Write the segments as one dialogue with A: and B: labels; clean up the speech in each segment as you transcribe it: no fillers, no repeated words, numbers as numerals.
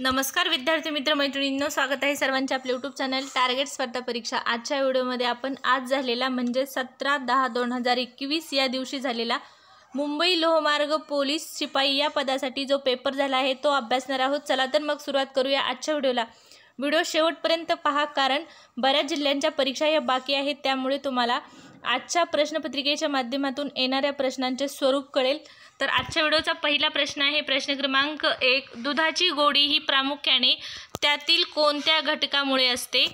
A: नमस्कार विद्यार्थी मित्र मैत्रिणींनो, स्वागत आहे सर्वांचे आपले यूट्यूब चॅनल टार्गेट स्पर्धा परीक्षा। आजच्या व्हिडिओमध्ये आपण आज झालेला म्हणजे 17/10/2021 या दिवशी झालेला मुंबई लोहमार्ग पोलीस शिपाई या पदासाठी जो पेपर झाला आहे तो अभ्यासणार आहोत। चला तर मग सुरुवात करूया आजच्या व्हिडिओला। व्हिडिओ शेवटपर्यंत पहा, कारण बऱ्याच जिल्ह्यांच्या परीक्षा या बाकी आहेत, त्यामुळे तुम्हाला आजच्या प्रश्नपत्रिकेच्या माध्यमातून येणाऱ्या प्रश्नांचे स्वरूप कळेल। तर आजच्या व्हिडिओचा पहिला प्रश्न आहे प्रश्न क्रमांक 1, दुधाची गोडी ही प्रामुख्याने त्यातील कोणत्या घटकामुळे असते?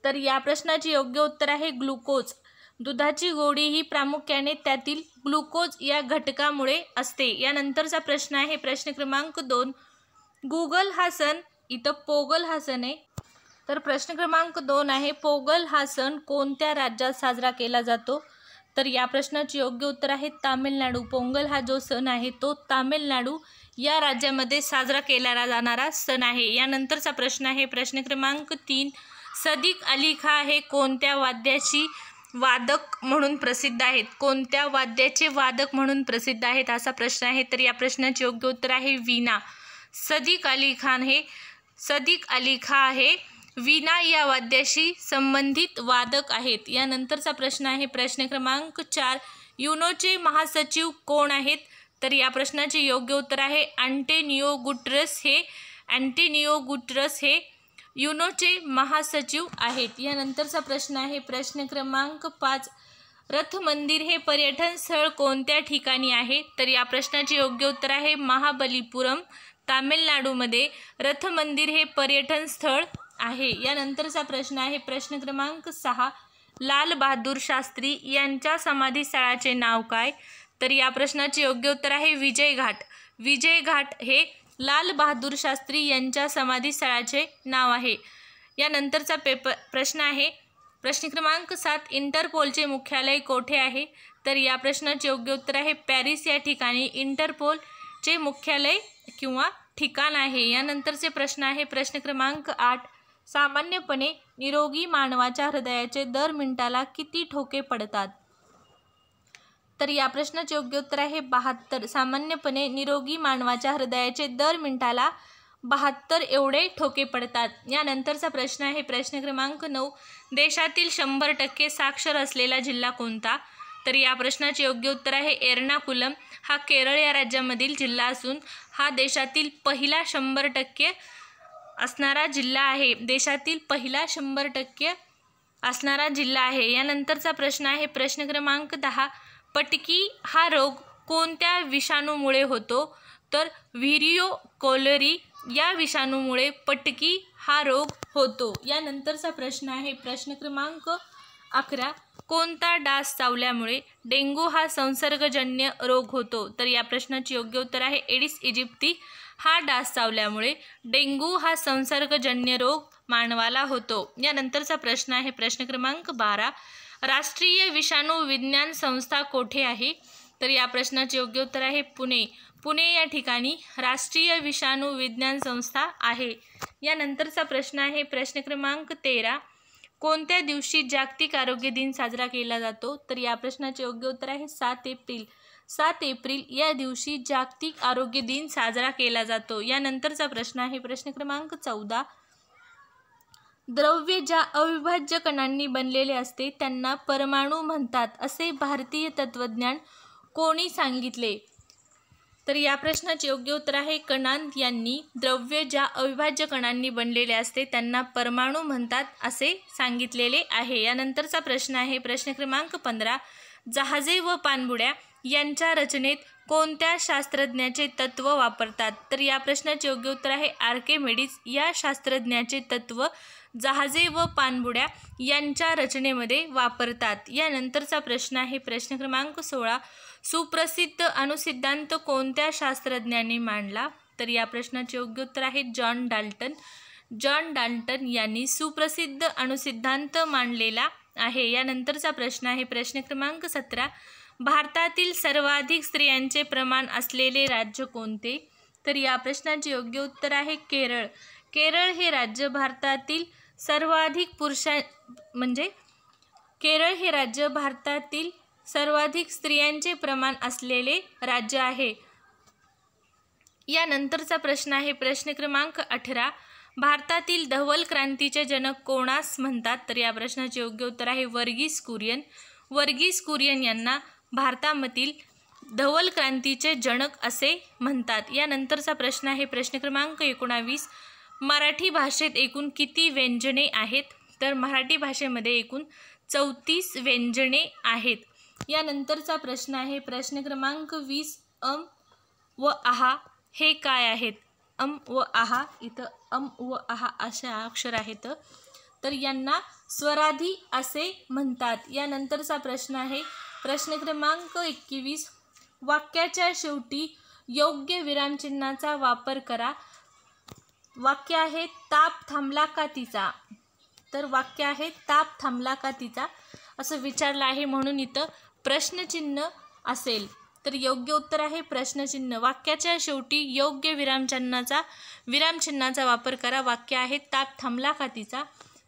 A: तर या प्रश्नाचे योग्य उत्तर आहे ग्लुकोज। दुधाची गोडी ही प्रामुख्याने त्यातील ग्लुकोज या घटकामुळे असते। यानंतरचा प्रश्न आहे प्रश्न क्रमांक 2, गुगल हा सण, इथं पोगल हा सण आहे, तर प्रश्न क्रमांक 2 आहे पोगल हा सण कोणत्या राज्यात साजरा केला जातो? तर या प्रश्नाचे योग्य उत्तर आहे तामिळनाडू। पोंगल हा जो सण आहे तो तामिळनाडू या राज्यामध्ये साजरा केला जाणारा सण आहे। यानंतरचा प्रश्न आहे प्रश्न क्रमांक 3, सदिक अली खान हे कोणत्या वाद्याची वादक म्हणून प्रसिद्ध आहेत? कोणत्या वाद्याचे वादक म्हणून प्रसिद्ध आहेत असा प्रश्न आहे। तर या प्रश्नाचे योग्य उत्तर आहे वीणा। सदिक अली खान हे वीणा या वाद्याशी संबंधित वादक आहेत। यानंतरचा प्रश्न आहे प्रश्न क्रमांक 4, युनोचे महासचिव कोण आहेत? तर या प्रश्नाचे योग्य उत्तर आहे अँटोनियो गुटेरेस हे युनोचे महासचिव आहेत। यानंतरचा प्रश्न आहे प्रश्न क्रमांक 5, रथ मंदिर हे पर्यटन स्थळ कोणत्या ठिकाणी आहे? तर या प्रश्नाचे योग्य उत्तर आहे महाबलीपुरम, तामिळनाडूमध्ये रथ मंदिर हे पर्यटन स्थळ आहे। यानंतरचा प्रश्न आहे प्रश्न क्रमांक 6, लाल बहादूर शास्त्री यांच्या समाधी स्थळाचे नाव काय? तर या प्रश्नाचे योग्य उत्तर आहे विजय घाट। विजय घाट हे लाल बहादूर शास्त्री यांच्या समाधी स्थळाचे नाव आहे। यानंतरचा प्रश्न आहे प्रश्न क्रमांक 7, इंटरपोलचे मुख्यालय कोठे आहे? तर या प्रश्नाचे योग्य उत्तर आहे पॅरिस या ठिकाणी इंटरपोलचे मुख्यालय किंवा ठिकाण आहे। यानंतरचे प्रश्न आहे प्रश्न क्रमांक 8, सामान्यपणे निरोगी मानवाच्या हृदयाचे दर मिनिटाला किती ठोके पडतात? तर या प्रश्नाचे योग्य उत्तर आहे 72। सामान्यपणे निरोगी मानवाच्या हृदयाचे दर मिनिटाला 72 एवढे ठोके पडतात। यानंतरचा प्रश्न आहे प्रश्न क्रमांक 9, देशातील 100% साक्षर असलेला जिल्हा कोणता? तर या प्रश्नाचे योग्य उत्तर आहे एर्नाकुलम। हा केरळ या राज्यामधील जिल्हा असून हा देशातील पहिला 100% असणारा जिल्हा आहे। देशातील पहिला 100% असणारा जिल्हा आहे। यानंतरचा प्रश्न आहे प्रश्न क्रमांक 10, पटकी हा रोग कोणत्या विषाणूमुळे होतो? तर व्हिरिओ कोलेरी या विषाणूमुळे पटकी हा रोग होतो। यानंतरचा प्रश्न आहे प्रश्न क्रमांक 11, कोणता डास चावल्यामुळे डेंग्यू हा संसर्गजन्य रोग होतो? तर या प्रश्नाचे योग्य उत्तर आहे एडिस इजिप्ती। हा डास चावल्यामुळे डेंग्यू हा संसर्गजन्य रोग मानवाला होतो। यानंतरचा प्रश्न आहे प्रश्न क्रमांक 12, राष्ट्रीय विषाणू विज्ञान संस्था कोठे आहे? तर या प्रश्नाचे योग्य उत्तर आहे पुणे। पुणे या ठिकाणी राष्ट्रीय विषाणू विज्ञान संस्था आहे। यानंतरचा प्रश्न आहे प्रश्न क्रमांक 13, कोणत्या दिवशी जागतिक आरोग्य दिन साजरा केला जातो? तर या प्रश्नाचे योग्य उत्तर आहे 7 एप्रिल। 7 एप्रिल या दिवशी जागतिक आरोग्य दिन साजरा केला जातो। यानंतरचा प्रश्न आहे प्रश्न क्रमांक 14, द्रव्य ज्या अविभाज्य कणांनी बनलेले असते त्यांना परमाणू म्हणतात असे भारतीय तत्त्वज्ञान कोणी सांगितले? तर या प्रश्नाचे योग्य उत्तर आहे कणांत यांनी। द्रव्य ज्या अविभाज्य कणांनी बनलेले असते त्यांना परमाणू म्हणतात असे सांगितलेले आहे। यानंतरचा प्रश्न आहे प्रश्न क्रमांक 15, जहाजे व पाणबुड्या यांच्या रचनेत कोणत्या शास्त्रज्ञाचे तत्त्व वापरतात? तर या प्रश्नाचे योग्य उत्तर आहे आर्किमिडीज या शास्त्रज्ञाचे तत्त्व जहाजे व पाणबुड्या यांच्या रचनेमध्ये वापरतात। यानंतरचा प्रश्न आहे प्रश्न क्रमांक 16, सुप्रसिद्ध अणुसिद्धांत कोणत्या शास्त्रज्ञांनी मांडला? तर या प्रश्नाचे योग्य उत्तर आहे जॉन डाल्टन। जॉन डाल्टन यांनी सुप्रसिद्ध अणुसिद्धांत मांडलेला आहे। यानंतरचा प्रश्न आहे प्रश्न क्रमांक 17, भारतातील सर्वाधिक स्त्रियांचे प्रमाण असलेले राज्य कोणते? तर या प्रश्नाचे योग्य उत्तर आहे केरळ। केरळ हे राज्य भारतातील सर्वाधिक केरळ हे राज्य भारतातील सर्वाधिक स्त्रियांचे प्रमाण असलेले राज्य आहे। यानंतरचा प्रश्न आहे प्रश्न क्रमांक 18. भारतातील धवल क्रांतीचे जनक कोणास म्हणतात? तर या प्रश्नाचे योग्य उत्तर आहे वर्गीस कुरियन. वर्गीस कुरियन यांना भारतामधील धवल क्रांतीचे जनक असे म्हणतात. यानंतरचा प्रश्न आहे प्रश्न क्रमांक 19. मराठी भाषेत एकूण किती व्यंजने आहेत? तर मराठी भाषेमध्ये एकूण 34 व्यंजने आहेत. यानंतरचा प्रश्न आहे प्रश्न क्रमांक 20. व आहा हे काय आहेत? व आहा, इथं व आहा असे अक्षर आहेत, तर यांना स्वराधी असे म्हणतात. यानंतरचा प्रश्न आहे प्रश्न क्रमांक 21. वाक्याच्या शेवटी योग्य विरामचिन्हाचा वापर करा. वाक्य आहे ताप थांबला का तिचा? तर वाक्य आहे ताप थांबला का तिचा असं विचारलं आहे, म्हणून इथं प्रश्नचिन्ह असेल. तर योग्य उत्तर आहे प्रश्नचिन्ह. वाक्याच्या शेवटी योग्य विरामचिन्हाचा वापर करा. वाक्य आहे ताप थांबला का तिचा,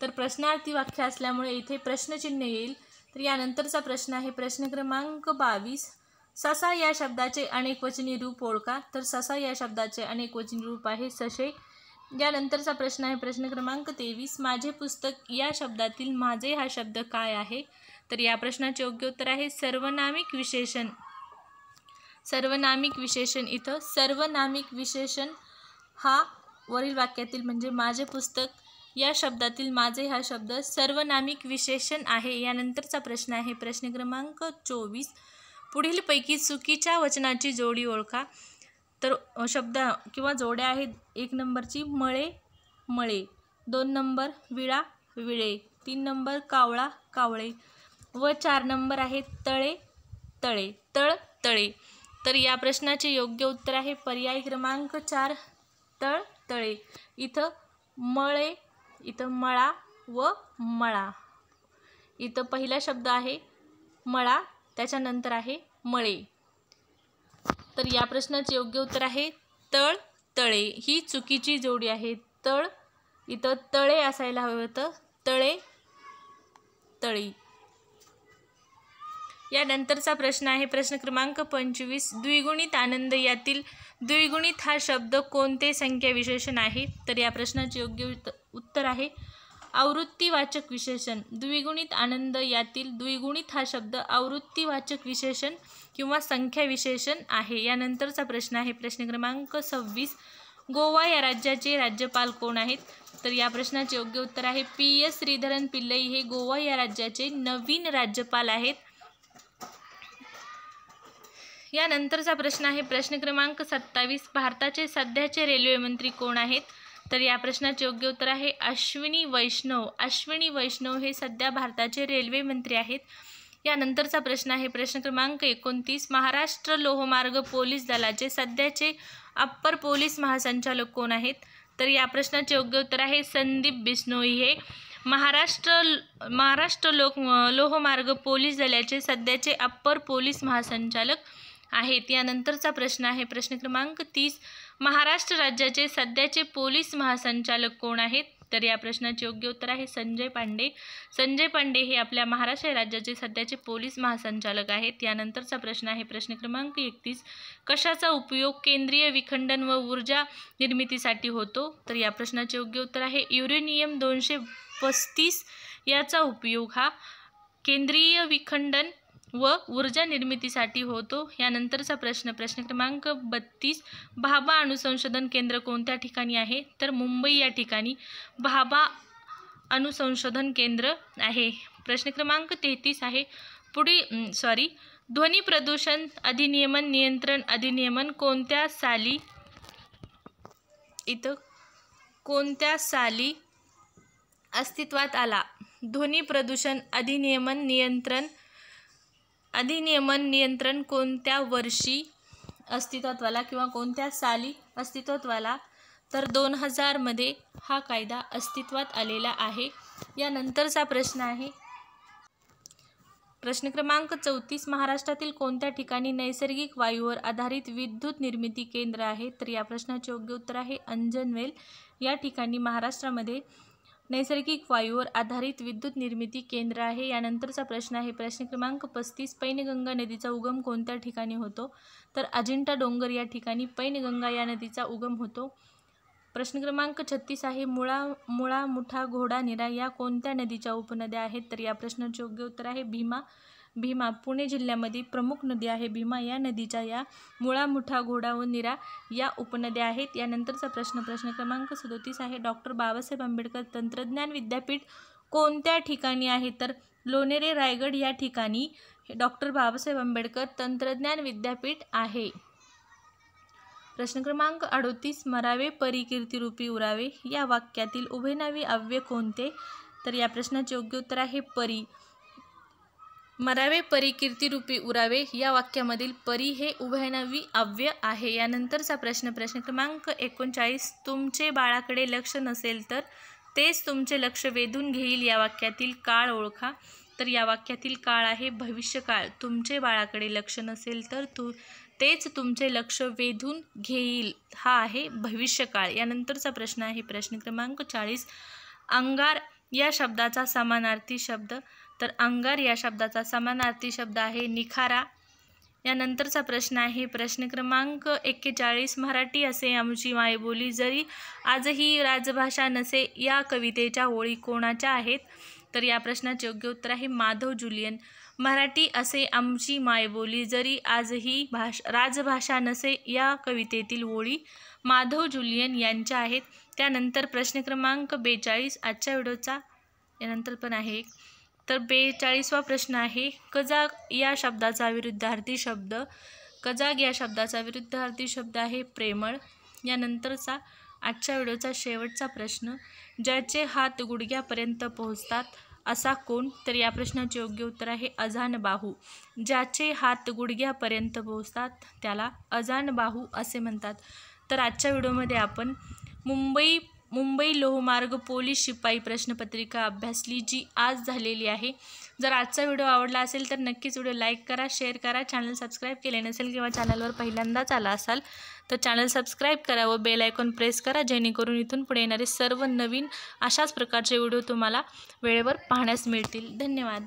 A: तर प्रश्नार्थी वाक्य असल्यामुळे इथे प्रश्नचिन्ह येईल. तर यानंतरचा प्रश्न आहे प्रश्न क्रमांक 22. ससा या शब्दाचे अनेकवचनी रूप ओळखा. तर ससा या शब्दाचे अनेकवचनी रूप आहे ससे. यानंतरचा प्रश्न आहे प्रश्न क्रमांक 23. माझे पुस्तक या शब्दातील माझे हा शब्द काय आहे? तर या प्रश्नाचे योग्य उत्तर आहे सर्वनामिक विशेषण. सर्वनामिक विशेषण. इथं सर्वनामिक विशेषण हा वरील वाक्यातील म्हणजे माझे पुस्तक या शब्दातील माझे हा शब्द सर्वनामिक विशेषण आहे. यानंतरचा प्रश्न आहे प्रश्न क्रमांक 24. पुढीलपैकी चुकीच्या वचनाची जोडी ओळखा. तर शब्द किंवा जोड्या आहेत. 1 नंबरची मळे मळे, 2 नंबर विळा विळे, 3 नंबर कावळा कावळे व 4 नंबर आहे तळे तळे तळ तळे. तर या प्रश्नाचे योग्य उत्तर आहे पर्याय क्रमांक 4 तळ तळे. इथं मळे, इथं मळा व मळा. इथं पहिला शब्द आहे मळा, त्याच्यानंतर आहे मळे. तर या प्रश्नाचे योग्य उत्तर आहे तळ तळे. ही चुकीची जोडी आहे. तळ इथं तळे असायला हवे होतं, तळे तळी. यानंतरचा प्रश्न आहे प्रश्न क्रमांक 25. द्विगुणित आनंद यातील द्विगुणित हा शब्द कोणते संख्या विशेषण आहे? तर या प्रश्नाचे योग्य उत्तर आहे आवृत्तीवाचक विशेषण. द्विगुणित आनंद यातील द्विगुणित हा शब्द आवृत्तीवाचक विशेषण किंवा संख्या विशेषण आहे. यानंतरचा प्रश्न आहे प्रश्न क्रमांक 26. गोवा या राज्याचे राज्यपाल कोण आहेत? तर या प्रश्नाचे योग्य उत्तर आहे PS श्रीधरन पिल्लई हे गोवा या राज्याचे नवीन राज्यपाल आहेत. यानंतरचा प्रश्न आहे प्रश्न क्रमांक 27. भारताचे सध्याचे रेल्वे मंत्री कोण आहेत? तर या प्रश्नाचे योग्य उत्तर आहे अश्विनी वैष्णव. अश्विनी वैष्णव हे सध्या भारताचे रेल्वे मंत्री आहेत. यानंतरचा प्रश्न आहे प्रश्न क्रमांक 29. महाराष्ट्र लोहमार्ग पोलीस दलाचे सध्याचे अप्पर पोलीस महासंचालक कोण आहेत? तर या प्रश्नाचे योग्य उत्तर आहे संदीप बिश्नोई हे महाराष्ट्र लोहमार्ग पोलीस दलाचे सध्याचे अप्पर पोलीस महासंचालक आहेत. यानंतरचा प्रश्न आहे प्रश्न क्रमांक 30. महाराष्ट्र राज्याचे सध्याचे पोलीस महासंचालक कोण आहेत? तर या प्रश्नाचे योग्य उत्तर आहे संजय पांडे. संजय पांडे हे आपल्या महाराष्ट्र राज्याचे सध्याचे पोलीस महासंचालक आहेत. यानंतरचा प्रश्न आहे प्रश्न क्रमांक 31. कशाचा उपयोग केंद्रीय विखंडन व ऊर्जा निर्मितीसाठी होतो? तर या प्रश्नाचे योग्य उत्तर आहे युरेनियम 235 याचा उपयोग हा केंद्रीय विखंडन व ऊर्जा निर्मितीसाठी होतो. यानंतरचा प्रश्न क्रमांक 32. भाभा अणुसंशोधन केंद्र कोणत्या ठिकाणी आहे? तर मुंबई या ठिकाणी भाभा अणुसंशोधन केंद्र आहे. प्रश्न क्रमांक 33 आहे ध्वनी प्रदूषण अधिनियमन नियंत्रण अधिनियमन कोणत्या साली अस्तित्वात आला? ध्वनी प्रदूषण अधिनियमन नियंत्रण कोणत्या वर्षी अस्तित्वात आला किंवा कोणत्या साली अस्तित्वात आला? तर 2000 मध्ये हा कायदा अस्तित्वात आलेला आहे. यानंतरचा प्रश्न आहे प्रश्न क्रमांक 34. महाराष्ट्रातील कोणत्या ठिकाणी नैसर्गिक वायूवर आधारित विद्युत निर्मिती केंद्र आहे? तर या प्रश्नाचे योग्य उत्तर आहे अंजनवेल या ठिकाणी महाराष्ट्रामध्ये नैसर्गिक वायूवर आधारित विद्युत निर्मिती केंद्र आहे? यानंतरचा प्रश्न आहे प्रश्न क्रमांक 35, पैनगंगा नदीचा उगम कोणत्या ठिकाणी होतो? तर अजिंठा डोंगर या ठिकाणी पैनगंगा या नदीचा उगम होतो. प्रश्न क्रमांक 36 आहे मुळा, मुठा, घोडा, निरा या कोणत्या नदीच्या उपनद्या आहेत? तर या प्रश्नाचे योग्य उत्तर आहे भीमा. पुणे जिल्ह्यामध्ये प्रमुख नदी आहे भीमा. या नदीच्या या मुळा, मुठा, घोडा व निरा या उपनद्या आहेत. यानंतरचा प्रश्न क्रमांक 37 आहे डॉक्टर बाबासाहेब आंबेडकर तंत्रज्ञान विद्यापीठ कोणत्या ठिकाणी आहे? तर लोणेरे, रायगड या ठिकाणी डॉक्टर बाबासाहेब आंबेडकर तंत्रज्ञान विद्यापीठ आहे. प्रश्न क्रमांक 38, मरावे परी कीर्तिरूपी उरावे या वाक्यातील उभयनामी अव्यय कोणते? तर या प्रश्नाचे योग्य उत्तर आहे परी. मरावे परी कीर्तिरूपी उरावे या वाक्यामधील परी हे उभयनामी अव्यय आहे. यानंतरचा प्रश्न क्रमांक 39, तुमचे बाळाकडे लक्ष नसेल तर तेच तुमचे लक्ष वेधून घेईल या वाक्यातील काळ ओळखा. तर या वाक्यातील काळ आहे भविष्यकाळ. तुमचे बाळाकडे लक्ष नसेल तर तेच तुमचे लक्ष वेधून घेईल हा आहे भविष्यकाळ. यानंतरचा प्रश्न आहे प्रश्न क्रमांक 40, अंगार या शब्दाचा समानार्थी शब्द. तर अंगार या शब्दाचा समानार्थी शब्द आहे निखारा. यानंतरचा प्रश्न आहे प्रश्न क्रमांक 41, मराठी असे आमची मायबोली जरी आजही राजभाषा नसे या कवितेच्या ओळी कोणाच्या आहेत? तर या प्रश्नाचे योग्य उत्तर आहे माधव जुलियन. मराठी असे आमची मायबोली जरी आजही राजभाषा नसे या कवितेतील ओळी माधव जुलियन यांच्या आहेत. त्यानंतर प्रश्न क्रमांक 42 आजच्या व्हिडिओचा यानंतर पण आहे तर 42वा प्रश्न आहे कजाग या शब्दाचा विरुद्धार्थी शब्द. कजाग या शब्दाचा विरुद्धार्थी शब्द आहे प्रेमळ. यानंतरचा आजच्या व्हिडिओचा शेवटचा प्रश्न, ज्याचे हात गुडघ्यापर्यंत पोहोचतात असा कोण? तर या प्रश्नाचे योग्य उत्तर आहे अजानबाहू. ज्याचे हात गुडघ्यापर्यंत पोहोचतात त्याला अजानबाहू असे म्हणतात. तर आजच्या व्हिडिओमध्ये आपण मुंबई लोहमार्ग पोलीस शिपाई प्रश्नपत्रिका अभ्यासली जी आज झालेली आहे. जर आजचा व्हिडिओ आवडला असेल तर नक्कीच व्हिडिओ लाईक करा, शेअर करा. चॅनल सबस्क्राईब केले नसेल किंवा चॅनलवर पहिल्यांदाच आला असाल तर चॅनल सबस्क्राईब करा व बेल आयकॉन प्रेस करा, जेणेकरून इथून पुढे येणारे सर्व नवीन अशाच प्रकारचे व्हिडिओ तुम्हाला वेळेवर पाहण्यास मिळतील. धन्यवाद.